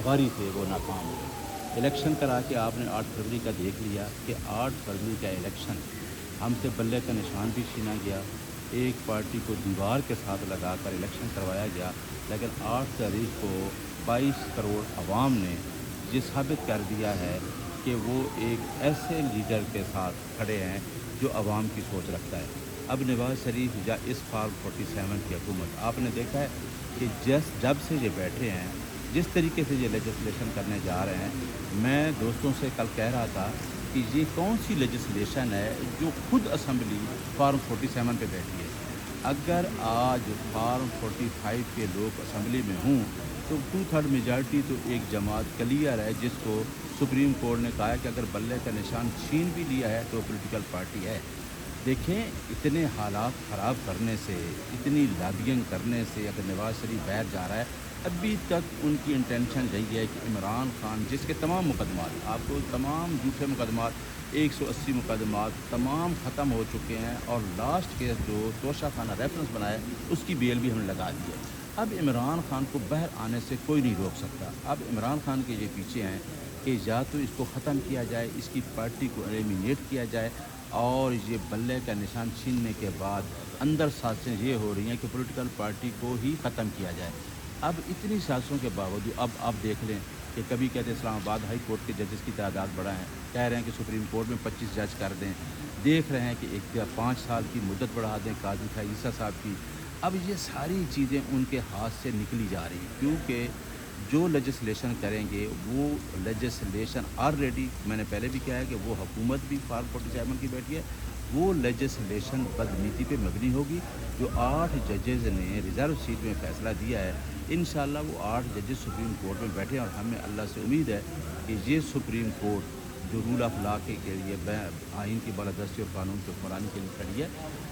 लावारी थे वो नाकाम हुए। इलेक्शन करा के आपने 8 फरवरी का देख लिया कि 8 फरवरी का इलेक्शन हमसे बल्ले का निशान भी छीना गया, एक पार्टी को दीवार के साथ लगाकर इलेक्शन करवाया गया, लेकिन 8 तारीख को 22 करोड़ अवाम ने ये साबित कर दिया है कि वो एक ऐसे लीडर के साथ खड़े हैं जो अवाम की सोच रखता है। अब नवाज शरीफ या इस फार्म 47 की हुकूमत आपने देखा है कि जब से ये बैठे हैं, जिस तरीके से ये लेजिस्लेशन करने जा रहे हैं, मैं दोस्तों से कल कह रहा था कि ये कौन सी लेजिस्लेशन है जो खुद असम्बली फार्म 47 पे बैठी है। अगर आज फार्म 45 के लोग असम्बली में हों तो 2/3 मेजॉरिटी तो एक जमात क्लियर है, जिसको सुप्रीम कोर्ट ने कहा है कि अगर बल्ले का निशान छीन भी लिया है तो पॉलिटिकल पार्टी है। देखें, इतने हालात ख़राब करने से, इतनी लॉबिंग करने से अगर नवाज शरीफ बाहर जा रहा है, अभी तक उनकी इंटेंशन यही है कि इमरान खान, जिसके तमाम मुकदमात, आपको तमाम झूठे मुकदमात 180 मुकदमात तमाम ख़त्म हो चुके हैं, और लास्ट केस जो तोशा खाना रेफरेंस बनाया उसकी बेल भी हमने लगा दी है। अब इमरान खान को बाहर आने से कोई नहीं रोक सकता। अब इमरान खान के ये पीछे हैं कि या तो इसको ख़त्म किया जाए, इसकी पार्टी को एलिमिनेट किया जाए, और ये बल्ले का निशान छीनने के बाद अंदर साजिशें ये हो रही हैं कि पॉलिटिकल पार्टी को ही ख़त्म किया जाए। अब इतनी साजिशों के बावजूद अब आप देख लें कि कभी कहते हैं इस्लामाबाद हाई कोर्ट के जजेस की तादाद बढ़ाएं, कह रहे हैं कि सुप्रीम कोर्ट में 25 जज कर दें, देख रहे हैं कि एक 5 साल की मुद्दत बढ़ा दें काजी ईसा साहब की। अब ये सारी चीज़ें उनके हाथ से निकली जा रही हैं, क्योंकि जो लेजिस्लेशन करेंगे वो लेजिस्लेशन ऑलरेडी, मैंने पहले भी कहा है कि वो हुकूमत भी फार्म 47 की बैठी है, वो लेजिस्लेशन बदनीति पे मबनी होगी। जो 8 जजेज़ ने रिज़र्व सीट में फ़ैसला दिया है, इंशाल्लाह वो 8 जजेस सुप्रीम कोर्ट में बैठे हैं, और हमें अल्लाह से उम्मीद है कि ये सुप्रीम कोर्ट जो रूल ऑफ लॉ के लिए आइन की बालादस्ती और कानून के हुक्मरानी के लिए खड़ी है,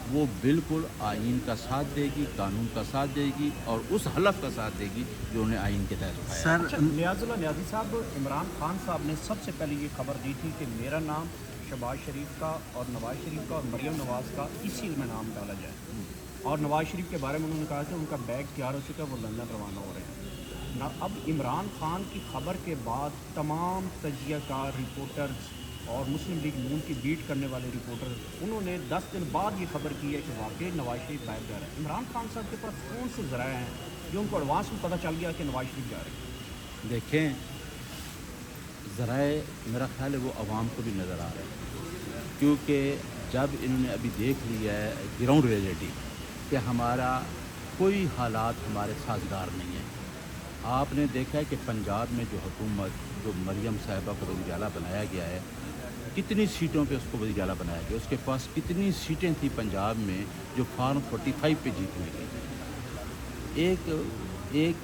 वो बिल्कुल आइन का साथ देगी, कानून का साथ देगी, और उस हलफ का साथ देगी जो उन्हें आइन के तहत उठाया। सर, अच्छा, नियाज़ुल्लाह नियाज़ी साहब, इमरान खान साहब ने सबसे पहले ये खबर दी थी कि मेरा नाम शहबाज शरीफ का और नवाज़ शरीफ का और मरियम नवाज़ का इसी में नाम डाला जाए, और नवाज़ शरीफ के बारे में उन्होंने कहा कि उनका बैग तैयार हो चुका है, वो लंदन रवाना हो रहे हैं ना। अब इमरान खान की खबर के बाद तमाम तजियाकार रिपोर्टर्स और मुस्लिम लीग नून की बीट करने वाले रिपोर्टर, उन्होंने 10 दिन बाद ये खबर की है कि वाकई नवाज शरीफ बाहर जा रहे हैं। इमरान खान साहब के पास कौन से ज़राए हैं जो उनको एडवांस में पता चल गया कि नवाज शरीफ जा रहे हैं? देखें, ज़राए मेरा ख्याल है वो आवाम को भी नज़र आ रहा है, क्योंकि जब इन्होंने अभी देख लिया है ग्राउंड रियलिटी कि हमारा कोई हालात हमारे साझगार नहीं है। आपने देखा है कि पंजाब में जो हुकूमत, जो मरियम साहिबा को वज़ीर आला बनाया गया है, कितनी सीटों पे उसको वज़ीर आला बनाया गया, उसके पास कितनी सीटें थी पंजाब में जो फार्म 45 पे जीतने गई। एक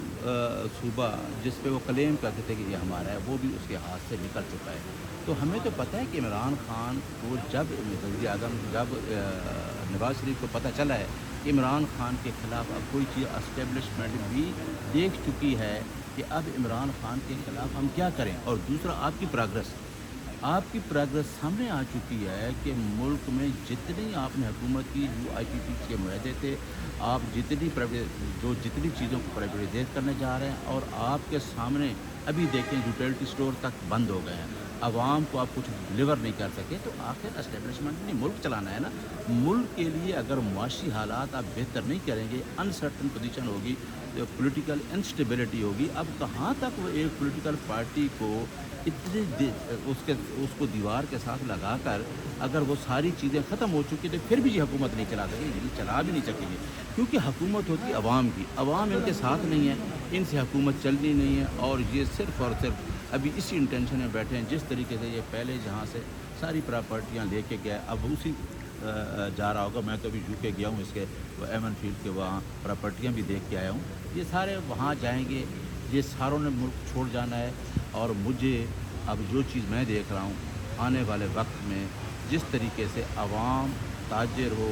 सूबा जिस पे वो क्लेम करते थे कि ये हमारा है, वो भी उसके हाथ से निकल चुका है। तो हमें तो पता है कि इमरान खान को जब वज़ीर-ए-आज़म, जब नवाज शरीफ को पता चला है कि इमरान खान के ख़िलाफ़ अब कोई चीज़ एस्टेब्लिशमेंट भी देख चुकी है कि अब इमरान खान के ख़िलाफ़ हम क्या करें। और दूसरा, आपकी प्रोग्रेस सामने आ चुकी है कि मुल्क में जितनी आपने हुकूमत की, जो IPP के मुआहदे थे, आप जितनी चीज़ों को प्राइवेटाइजेट करने जा रहे हैं, और आपके सामने अभी देखें यूटिलिटी स्टोर तक बंद हो गए हैं, आवाम को आप कुछ डिलीवर नहीं कर सके, तो आखिर एस्टेब्लिशमेंट ने मुल्क चलाना है ना। मुल्क के लिए अगर मुआशी हालात आप बेहतर नहीं करेंगे, अनसर्टन पोजीशन होगी, तो पॉलिटिकल इंस्टेबिलिटी होगी। अब कहाँ तक वो एक पॉलिटिकल पार्टी को उसको दीवार के साथ लगाकर, अगर वो सारी चीज़ें ख़त्म हो चुकी तो फिर भी ये हुकूमत नहीं चला सकेगी, चला भी नहीं सकेगी, क्योंकि हुकूमत होती है अवाम की। अवाम इनके साथ नहीं है, इनसे हुकूमत चलनी नहीं है, और ये सिर्फ़ और सिर्फ अभी इसी इंटेंशन में बैठे हैं। जिस तरीके से ये पहले जहाँ से सारी प्रॉपर्टियाँ लेके गए, अब उसी जा रहा होगा। मैं तो अभी UK गया हूँ, इसके एमन फील्ड के वहाँ प्रॉपर्टियाँ भी देख के आया हूँ। ये सारे वहाँ जाएंगे, ये सारों ने मुल्क छोड़ जाना है। और मुझे अब जो चीज़ मैं देख रहा हूँ, आने वाले वक्त में जिस तरीके से आवाम, ताजिर हो,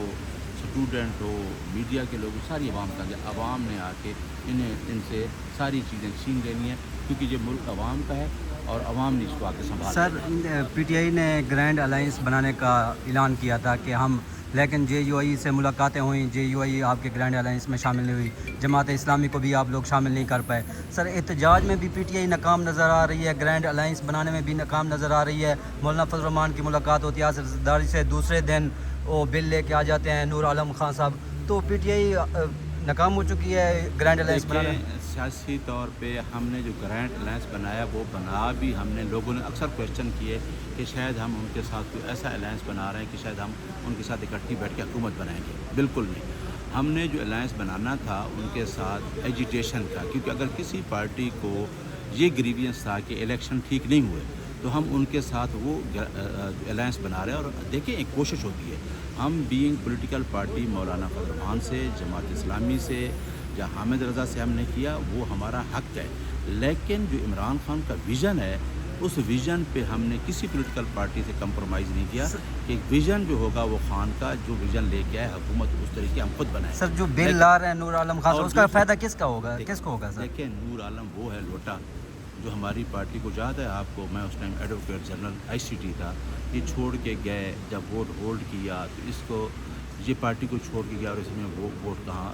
स्टूडेंट हो, मीडिया के लोग, सारी आवाम का, आवाम ने आके इनसे सारी चीज़ें छीन लेनी है, क्योंकि ये मुल्क आवाम का है और आवाम ने इसको आके संभाला। सर, PTI ने ग्रैंड अलायंस बनाने का ऐलान किया था कि हम لیکن JUI سے ملاقاتیں ہوئیں, JUI آپ کے گرینڈ الائنس میں شامل نہیں ہوئی, جماعت اسلامی کو بھی آپ لوگ شامل نہیں کر پائے. سر احتجاج میں بھی PTI ناکام نظر آ رہی ہے, گرینڈ الائنس بنانے میں بھی ناکام نظر آ رہی ہے. مولانا فضل الرحمان کی ملاقات ہوتی ہے آصف زرداری سے, دوسرے دن وہ بل لے کے آ جاتے ہیں نور عالم خان صاحب. تو PTI ناکام ہو چکی ہے گرینڈ الائنس بنانے. سیاسی طور پہ ہم نے جو گرینڈ الائنس بنایا وہ بنا بھی ہم نے, لوگوں نے اکثر کویشچن کیے کہ شاید ہم ان کے ساتھ کوئی ایسا الائنس بنا رہے ہیں کہ شاید ہم ان کے ساتھ اکٹھی بیٹھ کے حکومت بنائیں گے. بالکل نہیں. ہم نے جو الائنس بنانا تھا ان کے ساتھ ایجیٹیشن کا, کیونکہ اگر کسی پارٹی کو یہ گریوینس تھا کہ الیکشن ٹھیک نہیں ہوئے تو ہم ان کے ساتھ وہ الائنس بنا رہے ہیں. اور دیکھیں ایک کوشش ہوتی ہے, ہم بینگ پولیٹیکل پارٹی مولانا فضل الرحمان سے, جماعت اسلامی سے یا حامد رضا سے ہم نے کیا, وہ ہمارا حق ہے. لیکن جو عمران خان کا ویژن ہے اس ویژن پہ ہم نے کسی پولیٹیکل پارٹی سے کمپرومائز نہیں کیا کہ ویژن جو ہوگا وہ خان کا جو ویژن لے کے آئے حکومت اس طریقے ہم خود بنائیں. سر جو بل لا رہے ہیں نور عالم خان, اس کا فائدہ کس کا ہوگا, کس کو ہوگا سر؟ دیکھیں نور عالم وہ ہے لوٹا جو ہماری پارٹی کو یاد ہے آپ کو, میں اس ٹائم ایڈوکیٹ جنرل ICT تھا, یہ چھوڑ کے گئے جب ووٹ ہولڈ کیا تو اس کو یہ پارٹی کو چھوڑ کے گیا اور اس میں وہ ووٹ کہاں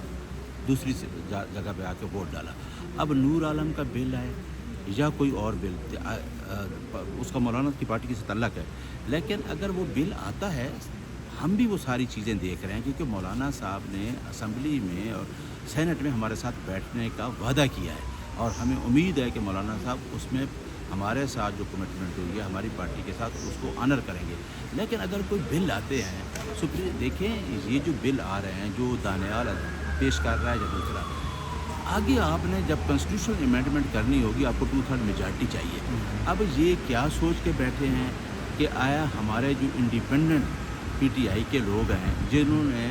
دوسری جگہ پہ آ کے ووٹ ڈالا. اب نور عالم کا بل ہے یا کوئی اور بل, اس کا مولانا کی پارٹی سے تعلق ہے, لیکن اگر وہ بل آتا ہے ہم بھی وہ ساری چیزیں دیکھ رہے ہیں, کیونکہ مولانا صاحب نے اسمبلی میں اور سینٹ میں ہمارے ساتھ بیٹھنے کا وعدہ کیا ہے اور ہمیں امید ہے کہ مولانا صاحب اس میں ہمارے ساتھ جو کمٹمنٹ ہوئی ہے ہماری پارٹی کے ساتھ اس کو آنر کریں گے. لیکن اگر کوئی بل آتے ہیں دیکھیں یہ جو بل آ رہے ہیں جو دانیال پیش کر رہا ہے یا دوسرا, آگے آپ نے جب کنسٹیٹیوشنل امینڈمنٹ کرنی ہوگی آپ کو 2/3 میجارٹی چاہیے. اب یہ کیا سوچ کے بیٹھے ہیں کہ آیا ہمارے جو انڈیپینڈنٹ PTI کے لوگ ہیں جنہوں نے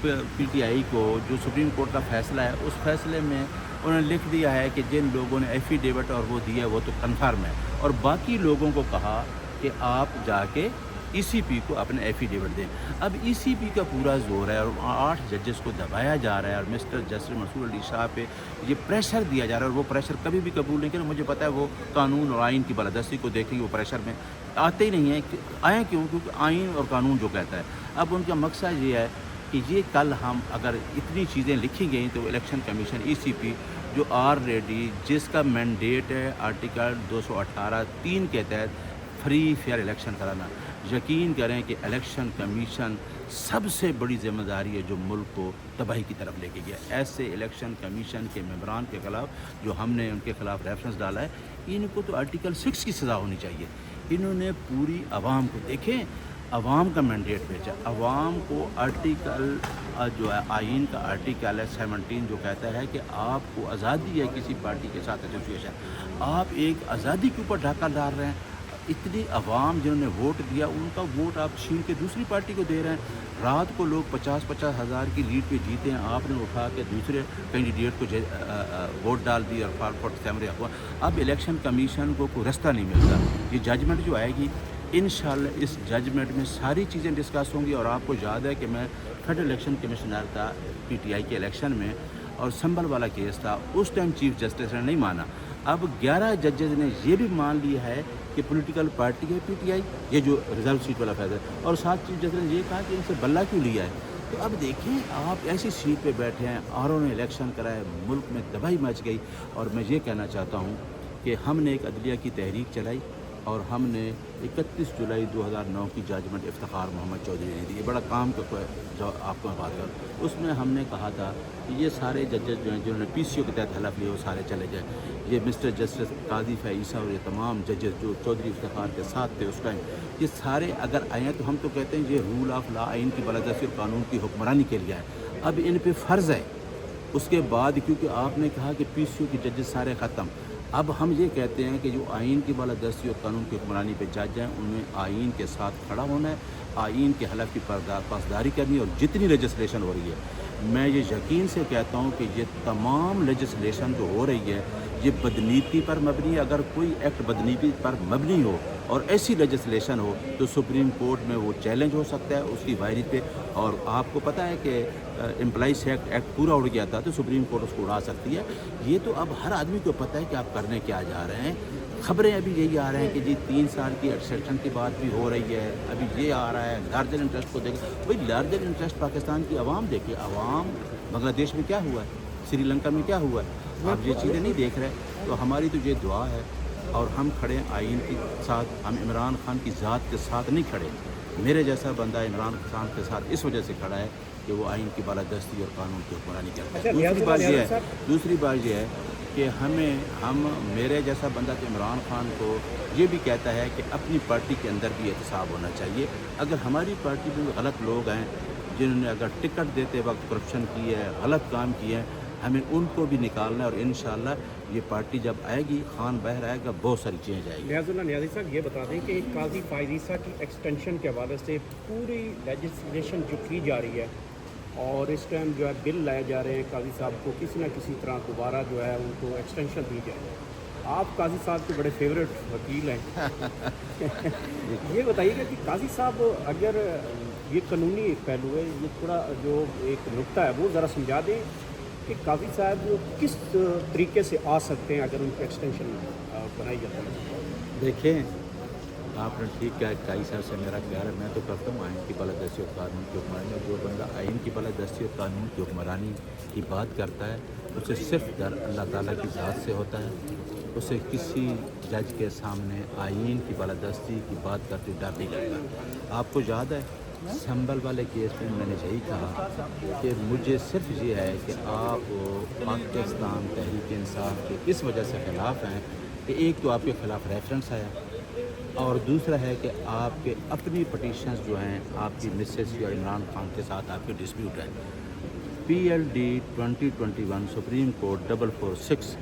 PTI کو جو سپریم کورٹ کا فیصلہ ہے اس فیصلے میں انہوں نے لکھ دیا ہے کہ جن لوگوں نے ایفیڈیوٹ اور وہ دیا وہ تو کنفرم ہے, اور باقی لوگوں کو کہا کہ آپ جا کے ECP کو اپنے ایفیڈیوٹ دیں. اب ECP کا پورا زور ہے اور 8 ججز کو دبایا جا رہا ہے اور مسٹر جسٹس منصور علی شاہ پہ یہ پریشر دیا جا رہا ہے, اور وہ پریشر کبھی بھی قبول نہیں کریں. مجھے پتہ ہے وہ قانون اور آئین کی بالادستی کو دیکھ کے وہ پریشر میں آتے ہی نہیں ہیں. آئیں کیوں؟ کیونکہ آئین اور قانون جو کہتا ہے. اب ان کا مقصد یہ ہے کہ یہ کل ہم اگر اتنی چیزیں لکھی گئیں تو الیکشن کمیشن ECP جو آلریڈی جس کا مینڈیٹ ہے آرٹیکل 218(3) کے تحت فری فیئر الیکشن کرانا, یقین کریں کہ الیکشن کمیشن سب سے بڑی ذمہ داری ہے جو ملک کو تباہی کی طرف لے کے گیا. ایسے الیکشن کمیشن کے ممبران کے خلاف جو ہم نے ان کے خلاف ریفرنس ڈالا ہے, ان کو تو آرٹیکل 6 کی سزا ہونی چاہیے. انہوں نے پوری عوام کو, دیکھیں عوام کا مینڈیٹ بھیجا, عوام کو آرٹیکل جو ہے آئین کا آرٹیکل ہے 17 جو کہتا ہے کہ آپ کو آزادی ہے کسی پارٹی کے ساتھ ایسوسیشن, آپ ایک آزادی کے اوپر ڈھاکہ ڈال رہے ہیں. اتنی عوام جنہوں نے ووٹ دیا ان کا ووٹ آپ چھین کے دوسری پارٹی کو دے رہے ہیں. رات کو لوگ 50-50 ہزار کی لیڈ پہ جیتے ہیں, آپ نے اٹھا کے دوسرے کینڈیڈیٹ کو ووٹ ڈال دی اور فارفٹ سیمرے ہوا. اب الیکشن کمیشن کو کوئی رستہ نہیں ملتا. یہ ججمنٹ جو آئے گی انشاءاللہ اس ججمنٹ میں ساری چیزیں ڈسکس ہوں گی. اور آپ کو یاد ہے کہ میں فیڈرل الیکشن کمشنر تھا PTI کے الیکشن میں, اور سنبل والا کیس تھا, اس ٹائم چیف جسٹس نے نہیں مانا. اب 11 ججز نے یہ بھی مان لیا ہے کہ پولیٹیکل پارٹی ہے PTI, یہ جو ریزرو سیٹ والا فیصلہ ہے, اور ساتھ چیف جسٹس نے یہ کہا کہ ان سے بلہ کیوں لیا ہے. تو اب دیکھیں آپ ایسی سیٹ پہ بیٹھے ہیں, RO نے الیکشن کرائے, ملک میں تباہی مچ گئی. اور میں یہ کہنا چاہتا ہوں کہ ہم نے ایک عدلیہ کی تحریک چلائی اور ہم نے 31 جولائی 2009 کی ججمنٹ افتخار محمد چودھری نے دی. یہ بڑا کام کا جو آپ کو میں بات کروں, اس میں ہم نے کہا تھا کہ یہ سارے ججز جو ہیں جنہوں نے PCO کے تحت حلف لیے وہ سارے چلے جائیں. یہ مسٹر جسٹس قاضی عیسیٰ اور یہ تمام ججز جو چودھری افتخار کے ساتھ تھے اس ٹائم, یہ سارے اگر آئے ہیں تو ہم تو کہتے ہیں یہ رول آف لا, آئین کی بالادستی اور قانون کی حکمرانی کے لیے ہے. اب ان پہ فرض ہے اس کے بعد, کیونکہ آپ نے کہا کہ PCO کی ججز سارے ختم. اب ہم یہ کہتے ہیں کہ جو آئین کی بالادستی اور قانون کی حکمرانی پہ جج ہیں ان میں آئین کے ساتھ کھڑا ہونا ہے, آئین کے حلف کی پاسداری کرنی ہے. اور جتنی لیجسلیشن ہو رہی ہے میں یہ یقین سے کہتا ہوں کہ یہ تمام لیجسلیشن جو ہو رہی ہے ये बदनीति पर मबनी है। अगर कोई एक्ट बदनीति पर मबनी हो और ऐसी लेजिस्लेशन हो तो सुप्रीम कोर्ट में वो चैलेंज हो सकता है उसकी वायरिस पे। और आपको पता है कि एम्प्लॉइज एक्ट पूरा उड़ गया था तो सुप्रीम कोर्ट उसको उड़ा सकती है। ये तो अब हर आदमी को पता है कि आप करने क्या जा रहे हैं। खबरें अभी यही आ रहे हैं कि जी 3 साल की एक्सटेंशन की बात भी हो रही है। अभी ये आ रहा है लार्जर इंटरेस्ट को देखें। भाई लार्जर इंटरेस्ट पाकिस्तान की आवाम देखिए, आवाम बांग्लादेश में क्या हुआ है, श्रीलंका में क्या हुआ है, आप ये चीज़ें नहीं देख रहे। तो हमारी तो ये दुआ है और हम खड़े हैं आइन के साथ। हम इमरान खान की ज़ात के साथ नहीं खड़े। मेरे जैसा बंदा इमरान खान के साथ इस वजह से खड़ा है कि वो आइन की बालादस्ती और कानून की हुक्मरानी करता है। दूसरी बात ये है कि हम मेरे जैसा बंदा तो इमरान खान को ये भी कहता है कि अपनी पार्टी के अंदर भी एहतसाब होना चाहिए। अगर हमारी पार्टी में गलत लोग हैं जिन्होंने अगर टिकट देते वक्त करप्शन की है, गलत काम किए हैं, हमें उनको भी निकालना है। और इंशाअल्लाह ये पार्टी जब आएगी, खान बहर आएगा, बहुत सारी चीज़ें आएगी। न्याज़ी साहब ये बता दें कि काजी फायजीसा की एक्सटेंशन के हवाले से पूरी लेजिस्लेशन जो की जा रही है और इस टाइम जो है बिल लाए जा रहे हैं काजी साहब को किसी न किसी तरह दोबारा जो है उनको एक्सटेंशन दी जाए। आप काजी साहब के बड़े फेवरेट वकील हैं ये बताइएगा कि काजी साहब अगर ये कानूनी पहलू है, ये थोड़ा जो एक नुक्ता है वो ज़रा समझा दें कि काजी साहब किस तरीके से आ सकते हैं अगर उनकी एक्सटेंशन बनाई जाती है। देखें, आपने ठीक कहा, काजी साहब से मेरा प्यार है। मैं तो करता हूँ आइन की बालादस्ती और कानून की हुक्मरानी। जो बंदा आइन की बालादस्ती और कानून की हुक्मरानी की बात करता है उसे सिर्फ डर अल्लाह ताला की ज़ात से होता है। उसे किसी जज के सामने आइन की बालादस्ती की बात करते डर नहीं लगता। आपको याद है संभल वाले केस में मैंने यही कहा कि मुझे सिर्फ ये है कि आप पाकिस्तान तहरीक इंसाफ के इस वजह से ख़िलाफ़ हैं कि एक तो आपके ख़िलाफ़ रेफरेंस आया और दूसरा है कि आपके अपनी पटिशन्स जो हैं आपकी मिसेस या इमरान खान के साथ आपके डिस्प्यूट है। PLD 2021 सुप्रीम कोर्ट 446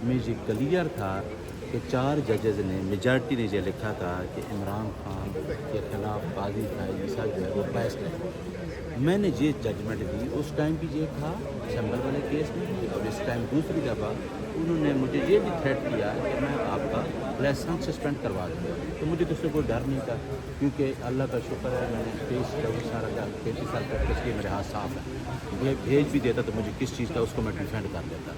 में ये क्लियर था कि 4 जजेज़ ने मेजॉरिटी ने ये लिखा था कि इमरान खान के ख़िलाफ़ काजी फायजीसा जो है वो बहस करें। मैंने ये जजमेंट दी, उस टाइम भी ये था संभल वाले केस में भी, और इस टाइम दूसरी दफ़ा उन्होंने मुझे ये भी थ्रेट किया कि मैं आपका लाइसेंस सस्पेंड करवा दूँगा। तो मुझे तो उससे कोई डर नहीं था क्योंकि अल्लाह का शुक्र है मैंने 23 साल प्रैक्टिस की, मेरे हाथ साफ है। ये भेज भी देता तो मुझे किस चीज़ का उसको मैं डिफेंड कर देता।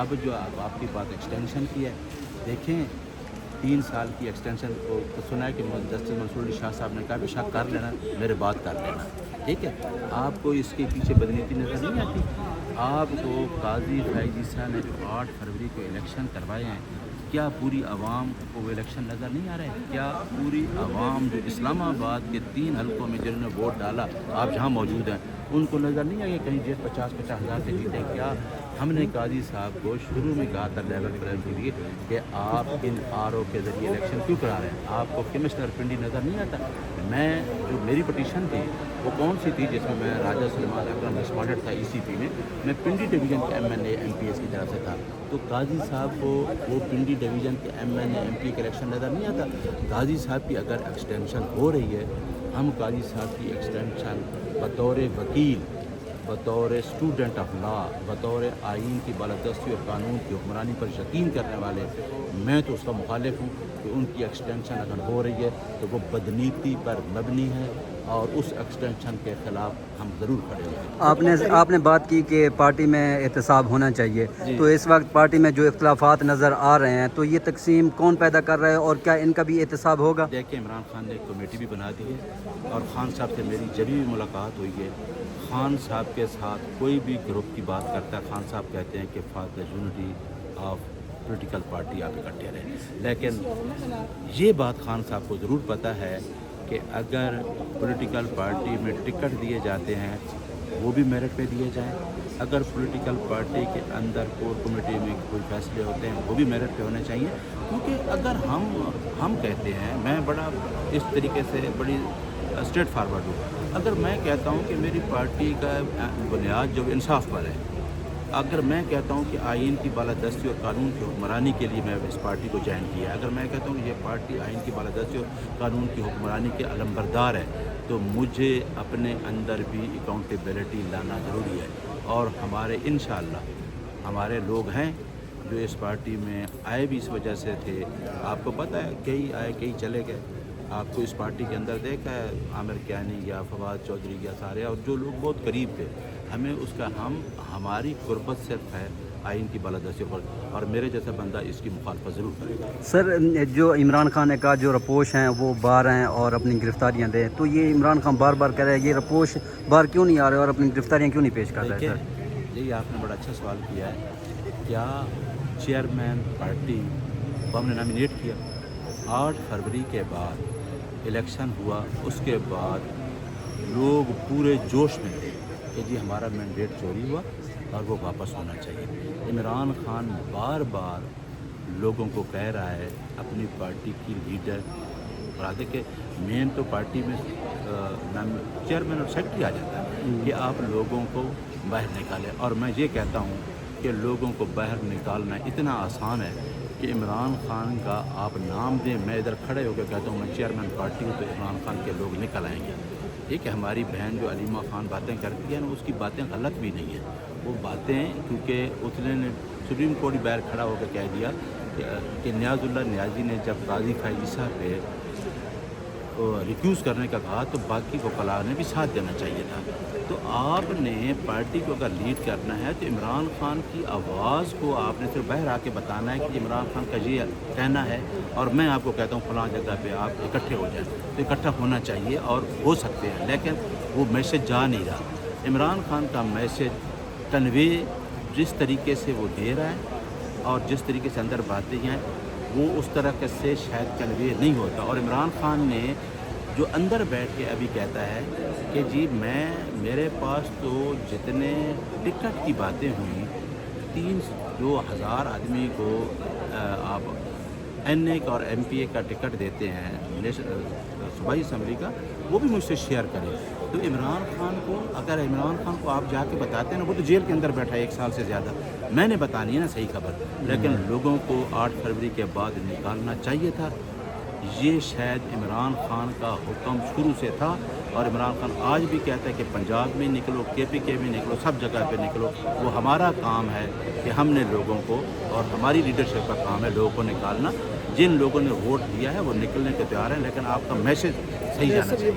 अब जो आपकी बात एक्सटेंशन की है, देखें 3 साल की एक्सटेंशन को तो सुना है कि जस्टिस मंसूर अली शाह साहब ने कहा बेशक कर लेना, मेरे बात कर लेना, ठीक है। आपको इसके पीछे बदनीति नज़र नहीं आती। आपको काजी फायजीसा ने जो 8 फरवरी को इलेक्शन करवाए हैं, क्या पूरी आवाम को वो इलेक्शन नज़र नहीं आ रहे हैं? क्या पूरी आवाम जो इस्लामाबाद के 3 हलकों में जिन्होंने वोट डाला, आप जहाँ मौजूद हैं, उनको नज़र नहीं आया कहीं जेब 50-50 हज़ार से जीते? क्या हमने काजी साहब को शुरू में कहा था लेवल प्लेयर के लिए कि आप इन RO के ज़रिए इलेक्शन क्यों करा रहे हैं? आपको कमिश्नर पिंडी नज़र नहीं आता? मैं जो मेरी पटिशन थी वो कौन सी थी जिसमें मैं राजा सलमान अकरम रिस्पॉन्डेंट था ECP में, मैं पिंडी डिवीज़न के MNA MPS की तरफ से था। तो काजी साहब को वो पिंडी डिवीज़न के MNA MP का इलेक्शन नज़र नहीं आता। काजी साहब की अगर एक्सटेंशन हो रही है, हम काजी साहब की एक्सटेंशन बतौर वकील, बतौर स्टूडेंट ऑफ लॉ, बतौर आइन की बालादस्ती और कानून की हुक्मरानी पर यकीन करने वाले, मैं तो उसका मुखालिफ हूँ कि उनकी एक्सटेंशन अगर हो रही है तो वो बदनीति पर मबनी है और उस एक्सटेंशन के ख़िलाफ़ हम ज़रूर खड़े हैं। आपने बात की कि पार्टी में एहतसाब होना चाहिए, तो इस वक्त पार्टी में जो इख्तलाफात नज़र आ रहे हैं तो ये तकसीम कौन पैदा कर रहा है और क्या इनका भी एहतसाब होगा? देखिए, इमरान खान ने एक कमेटी भी बना दी है और ख़ान साहब से मेरी जब भी मुलाकात हुई है, ख़ान साहब के साथ कोई भी ग्रुप की बात करता है, ख़ान साहब कहते हैं कि for the unity of political party आप इकट्ठे रहें। लेकिन ये बात ख़ान साहब को ज़रूर पता है कि अगर पॉलिटिकल पार्टी में टिकट दिए जाते हैं वो भी मेरिट पे दिए जाएं, अगर पॉलिटिकल पार्टी के अंदर कोर कमेटी में कोई फैसले होते हैं वो भी मेरिट पे होने चाहिए। क्योंकि अगर हम कहते हैं, मैं बड़ा इस तरीके से बड़ी स्ट्रेट फारवर्ड हूँ, अगर मैं कहता हूँ कि मेरी पार्टी का बुनियाद जो इंसाफ पर है, अगर मैं कहता हूँ कि आइन की बालादस्ती और कानून की हुक्मरानी के लिए मैं इस पार्टी को ज्वाइन किया, अगर मैं कहता हूँ कि ये पार्टी आइन की बालादस्ती और कानून की हुक्मरानी के अलंबरदार है, तो मुझे अपने अंदर भी अकाउंटेबिलिटी लाना ज़रूरी है। और हमारे इंशाअल्लाह हमारे लोग हैं जो इस पार्टी में आए भी इस वजह से थे। आपको पता है कई आए कई चले गए। आपको इस पार्टी के अंदर देखा है आमिर कियानी या फवाद चौधरी या सारे और जो लोग बहुत करीब थे, हमें उसका हमारी कुर्बत सिर्फ है आइन की बालादस्ती पर, और मेरे जैसा बंदा इसकी मुखालफत ज़रूर करेगा। सर जो इमरान खान ने कहा जो रपोश हैं वो बाहर हैं और अपनी गिरफ्तारियां दें, तो ये इमरान खान बार बार कह रहे हैं ये रपोश बाहर क्यों नहीं आ रहे और अपनी गिरफ्तारियां क्यों नहीं पेश कर रहे हैं? सर यही आपने बड़ा अच्छा सवाल किया है। क्या चेयरमैन पार्टी को हमने नॉमिनेट किया, 8 फरवरी के बाद इलेक्शन हुआ, उसके बाद लोग पूरे जोश में थे कि जी हमारा मैंडेट चोरी हुआ और वो वापस होना चाहिए। इमरान खान बार बार लोगों को कह रहा है, अपनी पार्टी की लीडर और देखिए मेन तो पार्टी में चेयरमैन और सेक्रेटरी आ जाता है कि आप लोगों को बाहर निकालें, और मैं ये कहता हूँ कि लोगों को बाहर निकालना इतना आसान है कि इमरान खान का आप नाम दें, मैं इधर खड़े होकर कहता हूँ मैं चेयरमैन पार्टी हूँ, तो इमरान खान के लोग निकल आएंगे। ठीक है, हमारी बहन जो अलीमा खान बातें करती है ना, उसकी बातें गलत भी नहीं है। वो बातें क्योंकि उसने सुप्रीम कोर्ट बाहर खड़ा होकर कह दिया कि नियाजुल्लाह नियाजी ने जब काजी फाइसा पे रिक्यूज़ करने का कहा तो बाकी वकला ने भी साथ देना चाहिए था। तो आपने पार्टी को अगर लीड करना है तो इमरान खान की आवाज़ को आपने सिर्फ बाहर आके बताना है कि इमरान खान का ये कहना है और मैं आपको कहता हूँ फलां जगह पे आप इकट्ठे हो जाएं, तो इकट्ठा होना चाहिए और हो सकते हैं, लेकिन वो मैसेज जा नहीं रहा। इमरान खान का मैसेज कन्वे जिस तरीके से वो दे रहा है और जिस तरीके से अंदर बातें हैं वो उस तरह से शायद कन्वे नहीं होता। और इमरान खान ने जो अंदर बैठ के अभी कहता है कि जी मेरे पास तो जितने टिकट की बातें हुई 3,000 आदमी को आप NA का और MPA का टिकट देते हैं सूबाई असम्बली का, वो भी मुझसे शेयर करें। तो इमरान खान को अगर इमरान खान को आप जाके बताते हैं ना, वो तो जेल के अंदर बैठा है 1 साल से ज़्यादा, मैंने बतानी है ना सही खबर, लेकिन लोगों को 8 फरवरी के बाद निकालना चाहिए था। ये शायद इमरान खान का हुक्म शुरू से था और इमरान खान आज भी कहता है कि पंजाब में निकलो, KPK में निकलो, सब जगह पे निकलो। वो हमारा काम है कि हमने लोगों को और हमारी लीडरशिप का काम है लोगों को निकालना। जिन लोगों ने वोट दिया है वो निकलने के तैयार हैं, लेकिन आपका मैसेज सही जाना चाहिए।